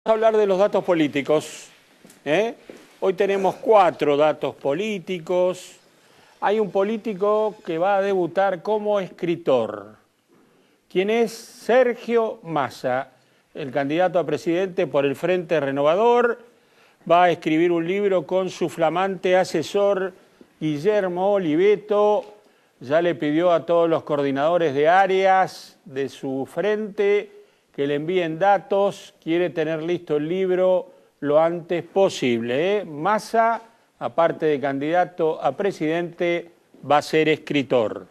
a hablar de los datos políticos. Hoy tenemos 4 datos políticos. Hay un político que va a debutar como escritor. ¿Quién es? Sergio Massa, el candidato a presidente por el Frente Renovador. Va a escribir un libro con su flamante asesor Guillermo Oliveto. Ya le pidió a todos los coordinadores de áreas de su frente que le envíen datos. Quiere tener listo el libro lo antes posible. Massa, aparte de candidato a presidente, va a ser escritor.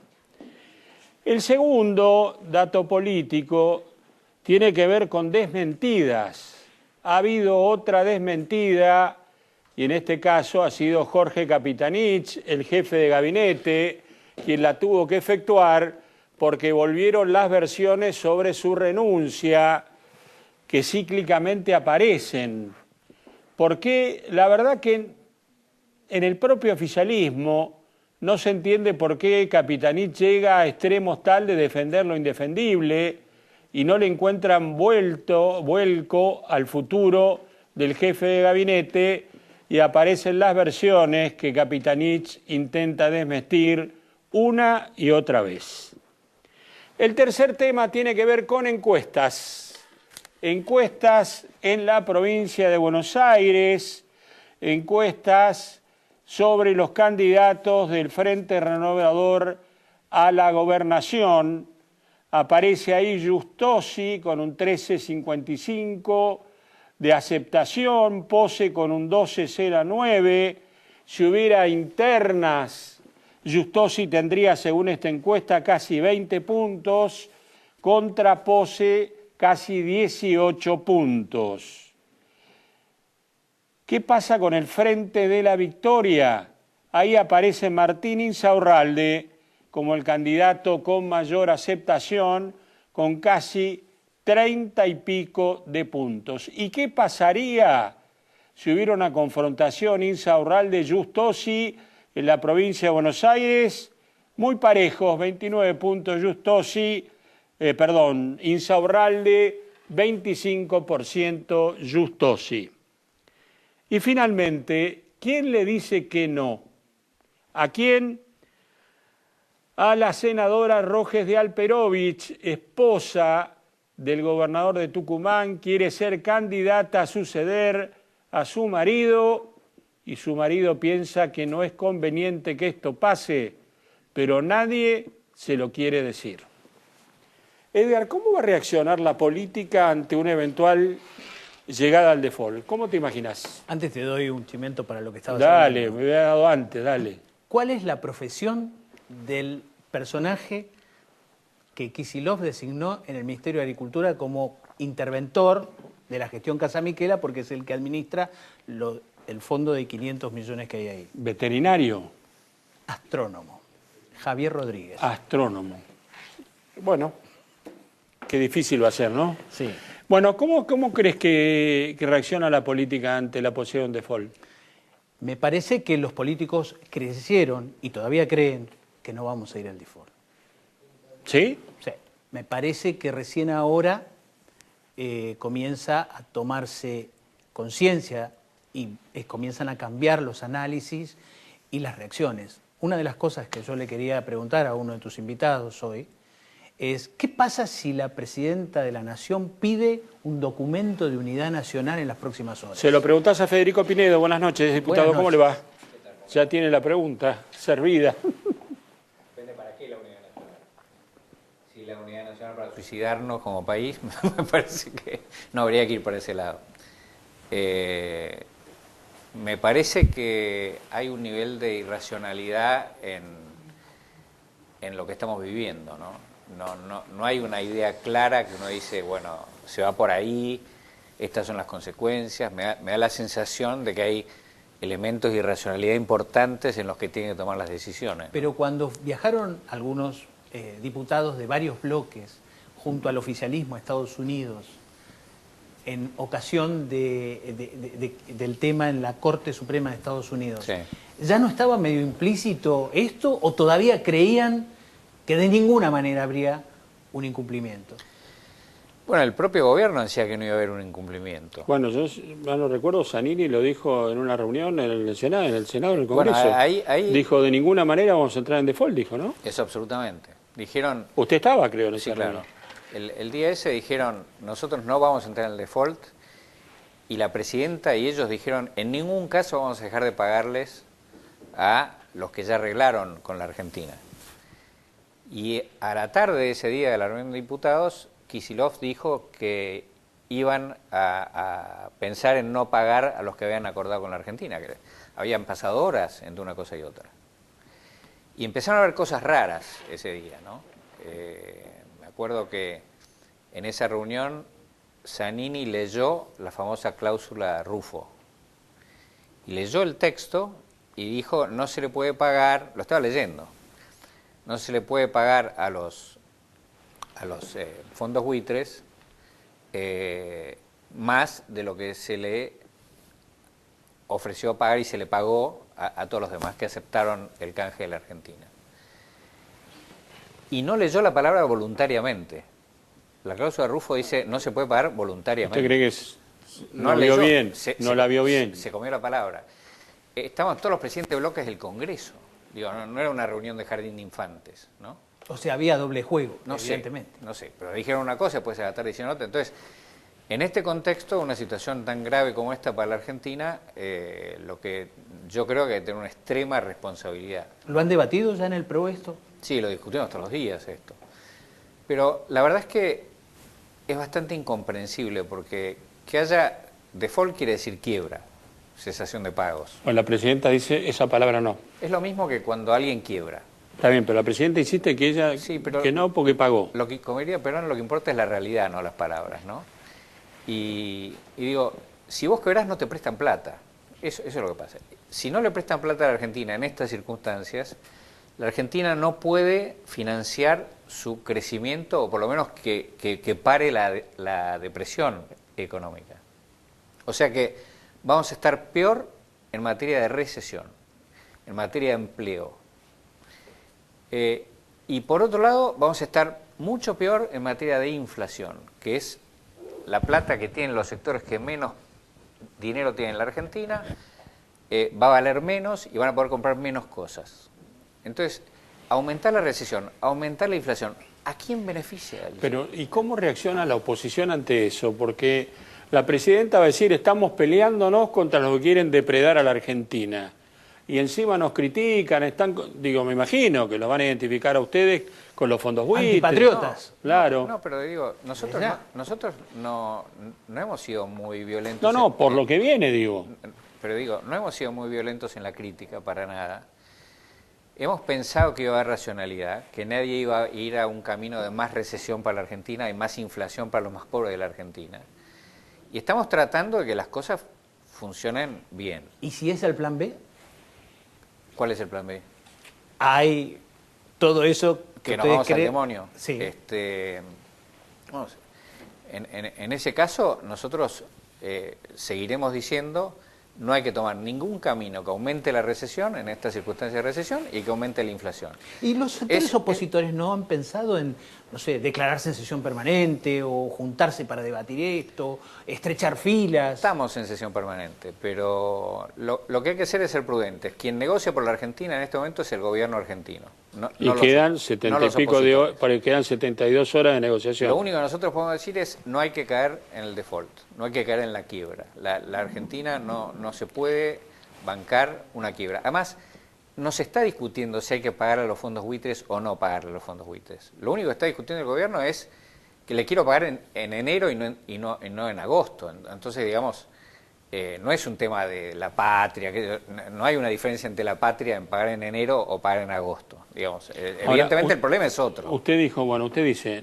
El segundo dato político tiene que ver con desmentidas. Ha habido otra desmentida, y en este caso ha sido Jorge Capitanich, el jefe de gabinete, quien la tuvo que efectuar porque volvieron las versiones sobre su renuncia que cíclicamente aparecen. Porque la verdad que en el propio oficialismo no se entiende por qué Capitanich llega a extremos tal de defender lo indefendible y no le encuentran vuelco al futuro del jefe de gabinete, y aparecen las versiones que Capitanich intenta desmentir una y otra vez. El tercer tema tiene que ver con encuestas. Encuestas en la provincia de Buenos Aires, encuestas sobre los candidatos del Frente Renovador a la gobernación. Aparece ahí Giustosi con un 13,55 de aceptación, Pose con un 12,09. Si hubiera internas, Giustosi tendría, según esta encuesta, casi 20 puntos, contra Pose casi 18 puntos. ¿Qué pasa con el Frente de la Victoria? Ahí aparece Martín Insaurralde como el candidato con mayor aceptación, con casi 30 y pico de puntos. ¿Y qué pasaría si hubiera una confrontación Insaurralde-Giustosi en la provincia de Buenos Aires? Muy parejos, 29 puntos Insaurralde, 25% Giustosi. Y finalmente, ¿quién le dice que no? ¿A quién? A la senadora Rojes de Alperovich, esposa del gobernador de Tucumán, quiere ser candidata a suceder a su marido, y su marido piensa que no es conveniente que esto pase, pero nadie se lo quiere decir. Edgar, ¿cómo va a reaccionar la política ante una eventual llegada al default? ¿Cómo te imaginas? Antes te doy un chimento para lo que estabas hablando. Dale, me hubiera dado antes, dale. ¿Cuál es la profesión del personaje que Kicillof designó en el Ministerio de Agricultura como interventor de la gestión Casamiquela, porque es el que administra el fondo de 500 millones que hay ahí? Veterinario. Astrónomo. Javier Rodríguez. Astrónomo. Bueno, qué difícil va a ser, ¿no? Sí. Bueno, ¿cómo crees que reacciona la política ante la posibilidad de un default? Me parece que los políticos creyeron y todavía creen que no vamos a ir al default. ¿Sí? Sí. Me parece que recién ahora comienza a tomarse conciencia y comienzan a cambiar los análisis y las reacciones. Una de las cosas que yo le quería preguntar a uno de tus invitados hoy es, ¿qué pasa si la presidenta de la Nación pide un documento de unidad nacional en las próximas horas? Se lo preguntás a Federico Pinedo. Buenas noches, diputado. Buenas noches. ¿Cómo le va? Ya tiene la pregunta servida. Depende para qué la unidad nacional. Si la unidad nacional para suicidarnos como país, me parece que no habría que ir por ese lado. Me parece que hay un nivel de irracionalidad en lo que estamos viviendo, ¿no? No hay una idea clara que uno dice, bueno, se va por ahí, estas son las consecuencias. Me da la sensación de que hay elementos de irracionalidad importantes en los que tienen que tomar las decisiones. Pero cuando viajaron algunos diputados de varios bloques junto al oficialismo a Estados Unidos, en ocasión del tema en la Corte Suprema de Estados Unidos, sí, ¿ya no estaba medio implícito esto o todavía creían que de ninguna manera habría un incumplimiento? Bueno, el propio gobierno decía que no iba a haber un incumplimiento. Bueno, yo no recuerdo, Zanini lo dijo en una reunión en el Senado, en el Bueno, Congreso. ahí Dijo, de ninguna manera vamos a entrar en default, dijo, ¿no? eso absolutamente. Dijeron, Usted estaba, creo, en sí, esa claro, reunión. el día ese dijeron, nosotros no vamos a entrar en el default, y la presidenta y ellos dijeron, en ningún caso vamos a dejar de pagarles a los que ya arreglaron con la Argentina. Y a la tarde de ese día de la reunión de diputados, Kicillof dijo que iban a pensar en no pagar a los que habían acordado con la Argentina, que habían pasado horas entre una cosa y otra. Y empezaron a haber cosas raras ese día, ¿no? Me acuerdo que en esa reunión Zanini leyó la famosa cláusula Rufo. Y leyó el texto y dijo, no se le puede pagar, lo estaba leyendo, no se le puede pagar a los fondos buitres más de lo que se le ofreció pagar y se le pagó a todos los demás que aceptaron el canje de la Argentina. Y no leyó la palabra voluntariamente. La cláusula de Rufo dice no se puede pagar voluntariamente. ¿Usted cree que no leyó, vio bien? No la vio bien. Se comió la palabra. Estaban todos los presidentes de bloques del Congreso. Digo, no era una reunión de jardín de infantes, ¿no? O sea, había doble juego, No evidentemente. sé, no sé, pero dijeron una cosa y después a la tarde dijeron otra. Entonces, en este contexto, una situación tan grave como esta para la Argentina, lo que yo creo que hay que tener una extrema responsabilidad. ¿Lo han debatido ya en el PRO esto? Sí, lo discutimos todos los días esto. Pero la verdad es que es bastante incomprensible porque que haya default quiere decir quiebra, cesación de pagos. Bueno, la presidenta dice esa palabra no. Es lo mismo que cuando alguien quiebra. Está bien, pero la presidenta insiste que ella Sí, pero que no porque pagó. Lo que, como diría Perón, lo que importa es la realidad, no las palabras, ¿no? Y digo, si vos quebrás no te prestan plata. Eso es lo que pasa. Si no le prestan plata a la Argentina en estas circunstancias, la Argentina no puede financiar su crecimiento, o por lo menos que pare la depresión económica. O sea que vamos a estar peor en materia de recesión, en materia de empleo. Y por otro lado, vamos a estar mucho peor en materia de inflación, que es la plata que tienen los sectores que menos dinero tienen en la Argentina, va a valer menos y van a poder comprar menos cosas. Entonces, aumentar la recesión, aumentar la inflación, ¿a quién beneficia? Pero, ¿y cómo reacciona la oposición ante eso? Porque la presidenta va a decir, estamos peleándonos contra los que quieren depredar a la Argentina. Y encima nos critican, digo, me imagino que los van a identificar a ustedes con los fondos buitres. Antipatriotas. No, claro. No, pero digo, nosotros no hemos sido muy violentos. No, por lo que viene, digo. Pero digo, no hemos sido muy violentos en la crítica, para nada. Hemos pensado que iba a haber racionalidad, que nadie iba a ir a un camino de más recesión para la Argentina y más inflación para los más pobres de la Argentina. Y estamos tratando de que las cosas funcionen bien. ¿Y si es el plan B? ¿Cuál es el plan B? Hay todo eso que nos vamos al demonio. Sí. Vamos, en ese caso, nosotros seguiremos diciendo no hay que tomar ningún camino que aumente la recesión en estas circunstancias de recesión y que aumente la inflación. ¿Y los sectores opositores no han pensado en, no sé, declararse en sesión permanente o juntarse para debatir esto, estrechar filas? Estamos en sesión permanente, pero lo que hay que hacer es ser prudentes. Quien negocia por la Argentina en este momento es el gobierno argentino. Y quedan 70 y pico de horas, quedan 72 horas de negociación. Lo único que nosotros podemos decir es no hay que caer en el default, no hay que caer en la quiebra. La Argentina no se puede bancar una quiebra. Además, no se está discutiendo si hay que pagar a los fondos buitres o no pagarle a los fondos buitres. Lo único que está discutiendo el gobierno es que le quiero pagar en enero y no en agosto. Entonces, digamos, no es un tema de la patria, no hay una diferencia entre la patria en pagar en enero o pagar en agosto. Digamos, evidentemente ahora, el problema es otro. Usted dice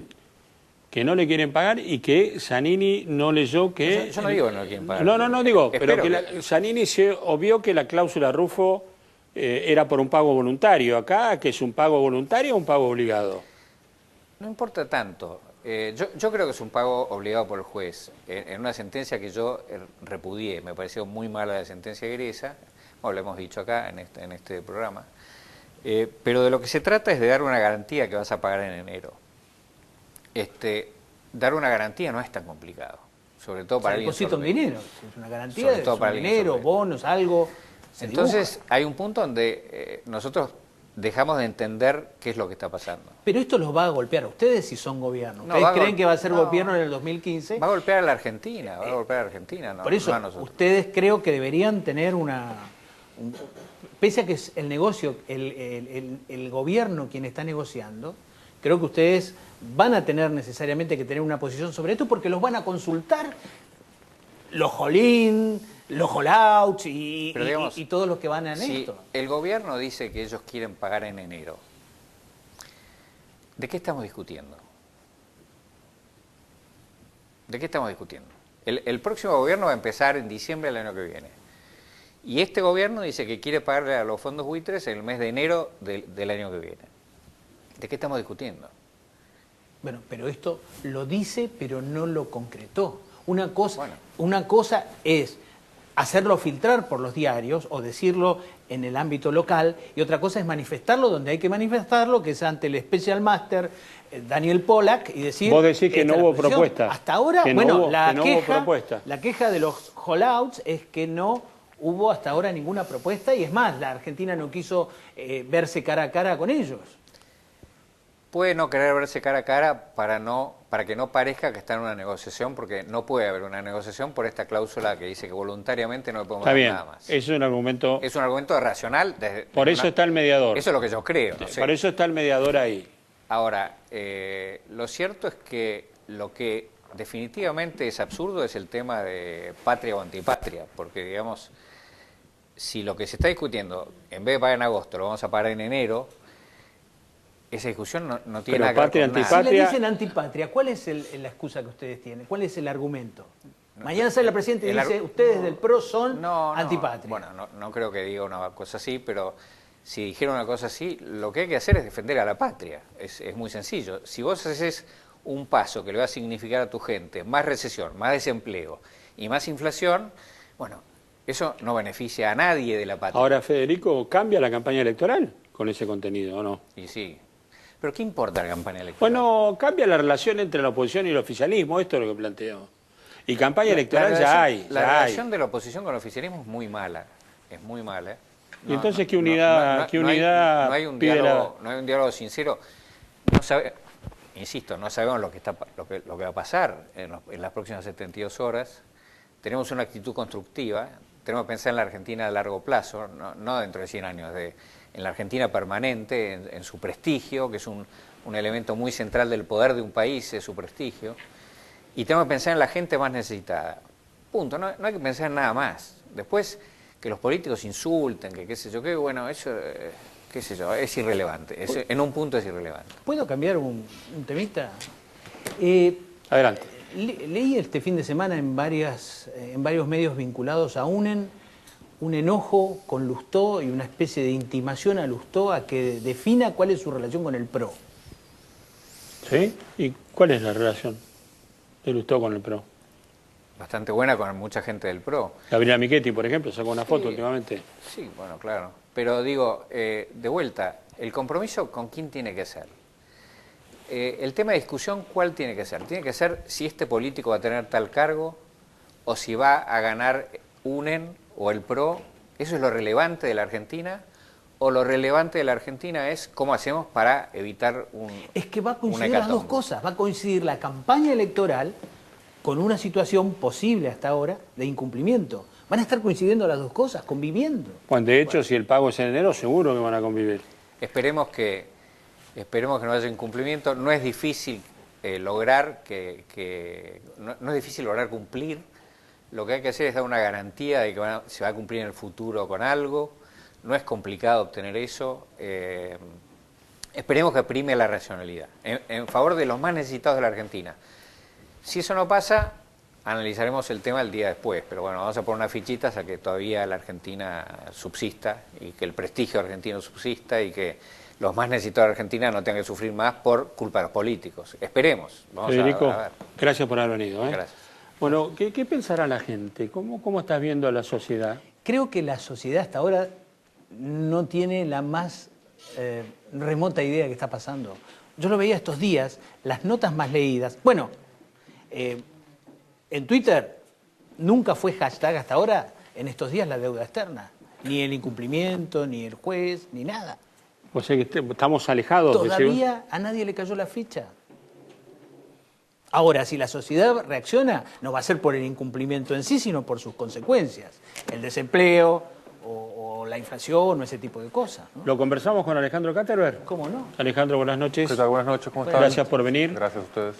que no le quieren pagar y que Zanini no leyó que... Yo no digo que no le quieren pagar. No digo, pero que Zanini se obvió que la cláusula Rufo era por un pago voluntario. Acá, que es un pago voluntario o un pago obligado. No importa tanto. Yo creo que es un pago obligado por el juez. En una sentencia que yo repudié, me pareció muy mala la sentencia griesa, bueno, lo hemos dicho acá en este programa, pero de lo que se trata es de dar una garantía que vas a pagar en enero. dar una garantía no es tan complicado, sobre todo para Se alguien deposita un sordo. dinero, es una garantía, Sobre es todo un para alguien dinero, sordo. bonos, algo. Se Entonces dibuja. hay un punto donde nosotros dejamos de entender qué es lo que está pasando. Pero esto los va a golpear a ustedes si son gobierno. No, ¿Ustedes va a creen que va a ser no. gobierno en el 2015? Va a golpear a la Argentina, va a golpear a la Argentina, no, Por eso, no a nosotros. ustedes creo que deberían tener pese a que es el negocio, el gobierno quien está negociando, creo que ustedes van a tener necesariamente que tener una posición sobre esto porque los van a consultar los Jolín, los Holouts Pero digamos, y todos los que van en si esto. el gobierno dice que ellos quieren pagar en enero, ¿de qué estamos discutiendo? ¿De qué estamos discutiendo? El próximo gobierno va a empezar en diciembre del año que viene. Y este gobierno dice que quiere pagarle a los fondos buitres en el mes de enero del año que viene. ¿De qué estamos discutiendo? Bueno, pero esto lo dice, pero no lo concretó. Una cosa, Bueno. una cosa es hacerlo filtrar por los diarios o decirlo en el ámbito local, y otra cosa es manifestarlo donde hay que manifestarlo, que es ante el Special Master Daniel Pollack, y decir... Vos decís que esta no es la hubo posición. propuesta. Hasta ahora, Que no bueno, hubo- que no hubo propuesta. la queja de los Holouts es que no hubo hasta ahora ninguna propuesta, y es más, la Argentina no quiso verse cara a cara con ellos. Puede no querer verse cara a cara para que no parezca que está en una negociación, porque no puede haber una negociación por esta cláusula que dice que voluntariamente no le podemos Está dar bien, nada más. es un argumento. Es un argumento racional. Por eso está el mediador. Eso es lo que yo creo. No sé. Por eso está el mediador ahí. Ahora, lo cierto es que lo que definitivamente es absurdo es el tema de patria o antipatria, porque digamos, si lo que se está discutiendo, en vez de pagar en agosto, lo vamos a pagar en enero, esa discusión no tiene Pero nada que ver patria, con nada. Si le antipatria- dicen antipatria, ¿cuál es la excusa que ustedes tienen? ¿Cuál es el argumento? Mañana sale la presidenta y el dice, argu- ustedes del PRO son No, antipatria. Bueno, no creo que diga una cosa así, pero si dijera una cosa así, lo que hay que hacer es defender a la patria. Es muy sencillo. Si vos haces un paso que le va a significar a tu gente más recesión, más desempleo y más inflación, bueno, eso no beneficia a nadie de la patria. Ahora, Federico, ¿cambia la campaña electoral con ese contenido o no? Y sí. Pero ¿qué importa la campaña electoral? Bueno, cambia la relación entre la oposición y el oficialismo, esto es lo que planteo. Y campaña electoral ya hay. La ya hay. relación de la oposición con el oficialismo es muy mala. Es muy mala. ¿Y entonces qué unidad, qué unidad no hay un pide diálogo, no hay un diálogo sincero. No sabe, insisto, no sabemos lo que va a pasar en las próximas 72 horas. Tenemos una actitud constructiva, tenemos que pensar en la Argentina a largo plazo, no dentro de 100 años, en la Argentina permanente, en su prestigio, que es un elemento muy central del poder de un país, es su prestigio. Y tenemos que pensar en la gente más necesitada. Punto, no hay que pensar en nada más. Después, que los políticos insulten, que qué sé yo, que bueno, eso, qué sé yo, es irrelevante. En un punto es irrelevante. ¿Puedo cambiar un temita? Adelante. Leí este fin de semana en varios medios vinculados a UNEN un enojo con Lustó y una especie de intimación a Lustó a que defina cuál es su relación con el PRO. ¿Sí? ¿Y cuál es la relación de Lustó con el PRO? Bastante buena con mucha gente del PRO. Gabriela Michetti, por ejemplo, sacó una foto Sí. últimamente. Sí, bueno, claro. Pero digo, de vuelta, ¿el compromiso con quién tiene que ser? El tema de discusión, ¿cuál tiene que ser? Tiene que ser si este político va a tener tal cargo o si va a ganar UNEN o el PRO. ¿Eso es lo relevante de la Argentina? ¿O lo relevante de la Argentina es cómo hacemos para evitar Es que va a una coincidir las dos hecatombe? cosas. Va a coincidir la campaña electoral con una situación posible hasta ahora de incumplimiento. Van a estar coincidiendo las dos cosas, conviviendo. Bueno, de hecho, si el pago es en enero, seguro que van a convivir. Esperemos que no haya incumplimiento. No es difícil lograr no es difícil lograr cumplir. Lo que hay que hacer es dar una garantía de que se va a cumplir en el futuro con algo. No es complicado obtener eso. Esperemos que prime la racionalidad en favor de los más necesitados de la Argentina. Si eso no pasa, analizaremos el tema el día después, pero bueno, vamos a poner unas fichitas a que todavía la Argentina subsista y que el prestigio argentino subsista y que los más necesitados de la Argentina no tengan que sufrir más por culpa de los políticos. Esperemos. Vamos Federico, a ver. gracias por haber venido. Gracias. Bueno, ¿qué pensará la gente? ¿Cómo estás viendo a la sociedad? Creo que la sociedad hasta ahora no tiene la más remota idea de qué está pasando. Yo lo veía estos días, las notas más leídas. Bueno, En Twitter nunca fue hashtag hasta ahora, en estos días, la deuda externa. Ni el incumplimiento, ni el juez, ni nada. O sea que estamos alejados. Todavía a nadie le cayó la ficha. Ahora, si la sociedad reacciona, no va a ser por el incumplimiento en sí, sino por sus consecuencias. El desempleo o la inflación o ese tipo de cosas, ¿no? ¿Lo conversamos con Alejandro Caterberg? ¿Cómo no? Alejandro, buenas noches. ¿Qué tal? Buenas noches, ¿cómo están? Gracias por venir. Gracias a ustedes.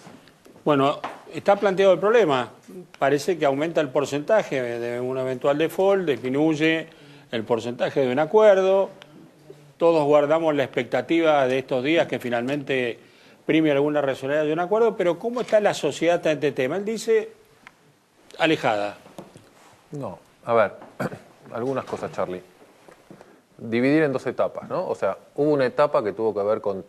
Bueno, está planteado el problema. Parece que aumenta el porcentaje de un eventual default, disminuye el porcentaje de un acuerdo. Todos guardamos la expectativa de estos días que finalmente prime alguna racionalidad de un acuerdo, pero ¿cómo está la sociedad ante este tema? Él dice alejada. No, a ver, algunas cosas, Charlie. Dividir en dos etapas, ¿no? O sea, hubo una etapa que tuvo que ver con